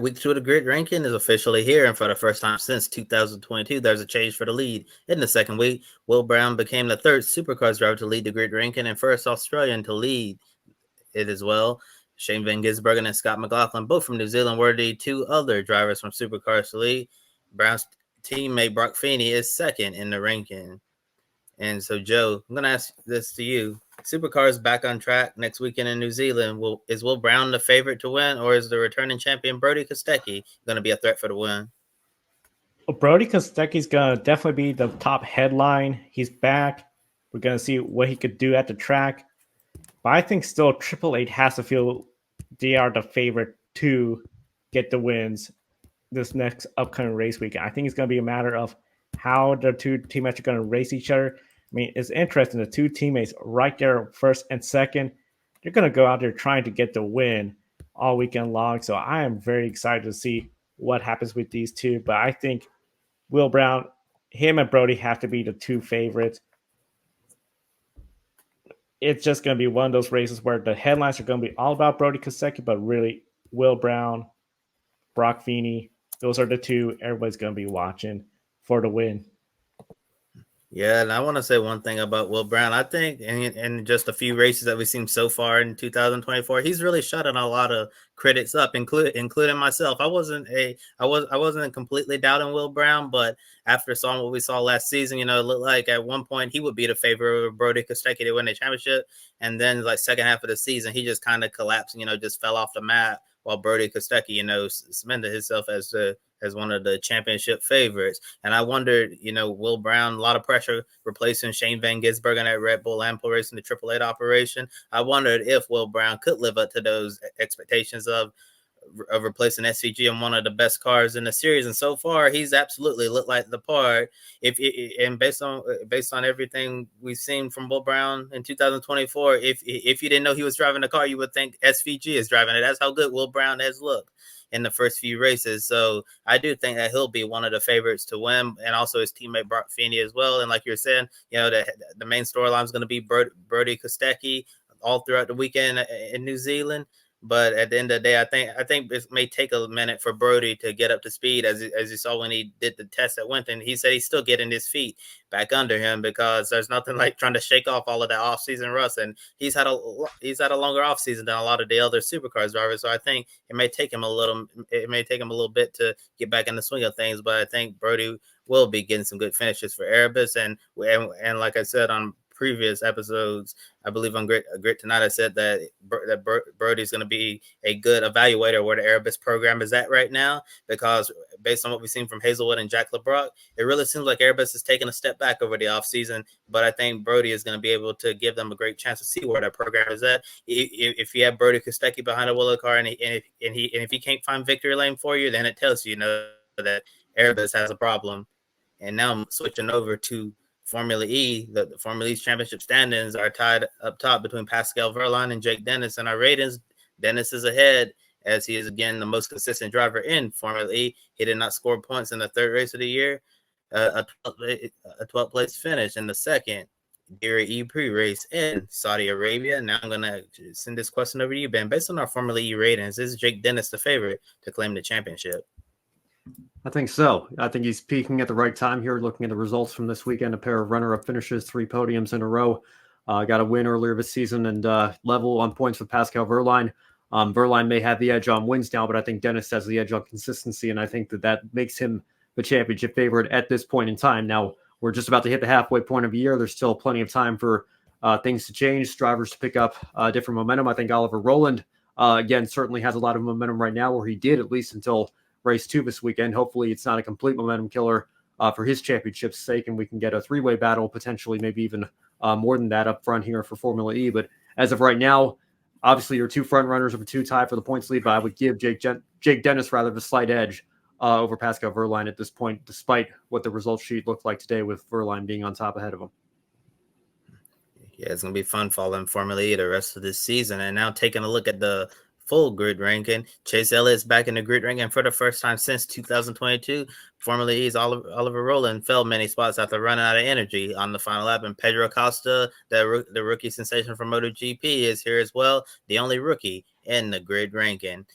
Week 2 of the grid ranking is officially here, and for the first time since 2022, there's a change for the lead. In the second week, Will Brown became the third supercars driver to lead the grid ranking and first Australian to lead it as well. Shane Van Gisbergen and Scott McLaughlin, both from New Zealand, were the two other drivers from supercars to lead. Brown's teammate Brock Feeney is second in the ranking. And so, Joe, I'm going to ask this to you. Supercars back on track next weekend in New Zealand. Is Will Brown the favorite to win, or is the returning champion Brody Kostecki going to be a threat for the win? Well, Brody Kostecki's going to definitely be the top headline. He's back. We're going to see what he could do at the track. But I think still Triple Eight has to feel they are the favorite to get the wins this next upcoming race weekend. I think it's going to be a matter of how the two teammates are going to race each other. I mean, it's interesting. The two teammates right there, first and second, they're going to go out there trying to get the win all weekend long. So I am very excited to see what happens with these two. But I think Will Brown, him and Brody have to be the two favorites. It's just going to be one of those races where the headlines are going to be all about Brody Kostecki, but really Will Brown, Brock Feeney, those are the two everybody's going to be watching for the win. Yeah, and I want to say one thing about Will Brown. I think in just a few races that we've seen so far in 2024, he's really shutting a lot of critics up, including myself. I wasn't completely doubting Will Brown, but after seeing what we saw last season, it looked like at one point he would be the favorite of Brody Kostecki to win the championship, and then like second half of the season, he just kind of collapsed, just fell off the map, while Brody Kostecki, cemented himself as one of the championship favorites. And I wondered, Will Brown, a lot of pressure replacing Shane Van Gisbergen at Red Bull Ample Racing, the Triple Eight operation. I wondered if Will Brown could live up to those expectations of replacing SVG in one of the best cars in the series, and so far he's absolutely looked like the part. And based on everything we've seen from Will Brown in 2024, if you didn't know he was driving the car, you would think SVG is driving it. That's how good Will Brown has looked in the first few races. So I do think that he'll be one of the favorites to win, and also his teammate Brock Feeney as well. And like you're saying, the main storyline is going to be Brody Kostecki all throughout the weekend in New Zealand. But at the end of the day, I think it may take a minute for Brody to get up to speed, as you saw when he did the test at Winton. He said he's still getting his feet back under him, because there's nothing like trying to shake off all of that off-season rust. And he's had a longer off-season than a lot of the other supercars drivers. So I think it may take him a little bit to get back in the swing of things. But I think Brody will be getting some good finishes for Erebus, and like I said on previous episodes, I believe on Grit Tonight, I said that Brody's going to be a good evaluator where the Erebus program is at right now, because based on what we've seen from Hazelwood and Jack LeBrock, it really seems like Erebus is taking a step back over the offseason. But I think Brody is going to be able to give them a great chance to see where that program is at. If you have Brody Kostecki behind a Willow car, and if he can't find victory lane for you, then it tells you, that Erebus has a problem. And now I'm switching over to Formula E. The Formula E's championship standings are tied up top between Pascal Wehrlein and Jake Dennis. In our ratings, Dennis is ahead, as he is again the most consistent driver in Formula E. He did not score points in the third race of the year, a 12th place finish in the second Dairy E pre-race in Saudi Arabia. Now I'm going to send this question over to you, Ben. Based on our Formula E ratings, is Jake Dennis the favorite to claim the championship? I think so. I think he's peaking at the right time here, looking at the results from this weekend. A pair of runner-up finishes, 3 podiums in a row. Got a win earlier this season, and level on points with Pascal Wehrlein. Wehrlein may have the edge on wins now, but I think Dennis has the edge on consistency, and I think that makes him the championship favorite at this point in time. Now, we're just about to hit the halfway point of the year. There's still plenty of time for things to change, drivers to pick up different momentum. I think Oliver Rowland, again, certainly has a lot of momentum right now, or he did at least until race 2 this weekend. Hopefully it's not a complete momentum killer for his championship's sake, and we can get a 3-way battle, potentially maybe even more than that up front here for Formula E. But as of right now, obviously your 2 front runners of a 2 tie for the points lead, but I would give Jake Dennis rather the slight edge over Pascal Wehrlein at this point, despite what the result sheet looked like today with Wehrlein being on top ahead of him. Yeah, it's going to be fun following Formula E the rest of this season. And now taking a look at the full grid ranking, Chase Elliott's back in the grid ranking for the first time since 2022. Formula E's Oliver Rowland fell many spots after running out of energy on the final lap. And Pedro Acosta, the rookie sensation from MotoGP, is here as well, the only rookie in the grid ranking.